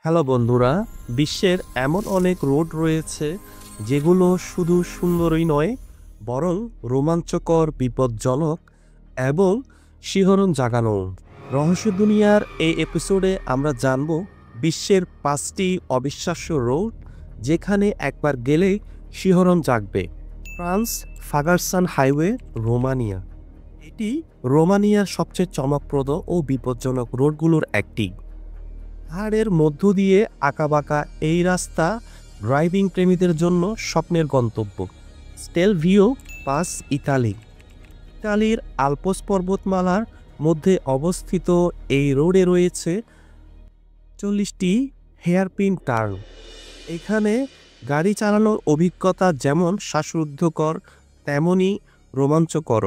Hello বন্ধুরা, বিশ্বের এমন অনেক রোড রয়েছে যেগুলো শুধু সুন্দরই নয়, বরং রোমাঞ্চকর, বিপজ্জনক এবং শিহরণ জাগানো। রহস্য দুনিয়ার এই এপিসোডে আমরা জানব বিশ্বের 5টি অবিশ্বাস্য রোড যেখানে একবার গেলেই শিহরণ জাগবে। Transfagarasan highway, Romania. এটি রোমানিয়ার সবচেয়ে চমকপ্রদ ও বিপজ্জনক রোডগুলোর একটি। পাহাড়ের মধ্য দিয়ে আঁকাবাঁকা এই রাস্তা ড্রাইভিং প্রেমীদের জন্য স্বপ্নের গন্তব্য। স্টেলভিও পাস, ইতালি। ইতালির আলপস পর্বতমালার মধ্যে অবস্থিত এই রোডে রয়েছে 40টি হেয়ারপিন টার্ন। এখানে গাড়ি চালানোর অভিজ্ঞতা যেমন শ্বাসরুদ্ধকর তেমনই রোমাঞ্চকর।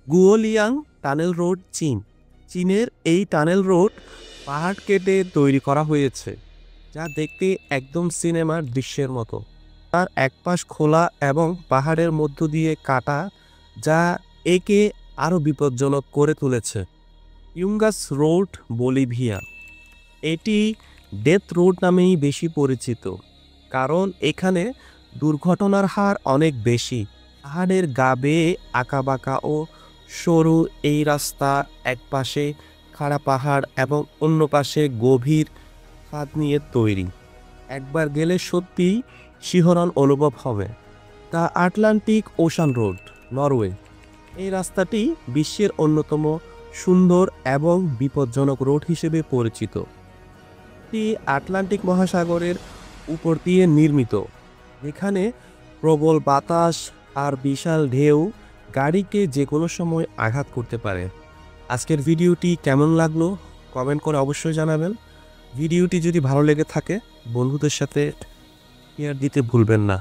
গুয়োলিয়াং টানেল রোড, চীন। চীনের এই টানেল রোড পাহাড় কেটে তৈরি করা হয়েছে, যা দেখতে একদম সিনেমার দৃশ্যের মতো। তার একপাশ খোলা এবং পাহাড়ের মধ্য দিয়ে কাটা, যা একে আরও বিপজ্জনক করে তুলেছে। Yungas road, Bolivia. এটি ডেথ রোড নামেই বেশি পরিচিত, কারণ এখানে দুর্ঘটনার হার অনেক বেশি। পাহাড়ের গা বেয়ে আঁকাবাঁকা ও সরু এই রাস্তা, একপাশে খাড়া পাহাড় এবং অন্য পাশে গভীর ফাঁদ নিয়ে তৈরি। একবার গেলে সত্যিই শিহরণ অনুভব হবে। The Atlantic ocean road, Norway. এই রাস্তাটি বিশ্বের অন্যতম সুন্দর এবং বিপজ্জনক রোড হিসেবে পরিচিত। এটি আটলান্টিক মহাসাগরের উপর দিয়ে নির্মিত, যেখানে প্রবল বাতাস আর বিশাল ঢেউ গাড়িকে যে কোনো সময় আঘাত করতে পারে। আজকের ভিডিওটি কেমন লাগলো কমেন্ট করে অবশ্যই জানাবেন। ভিডিওটি যদি ভালো লেগে থাকে বন্ধুদের সাথে শেয়ার দিতে ভুলবেন না।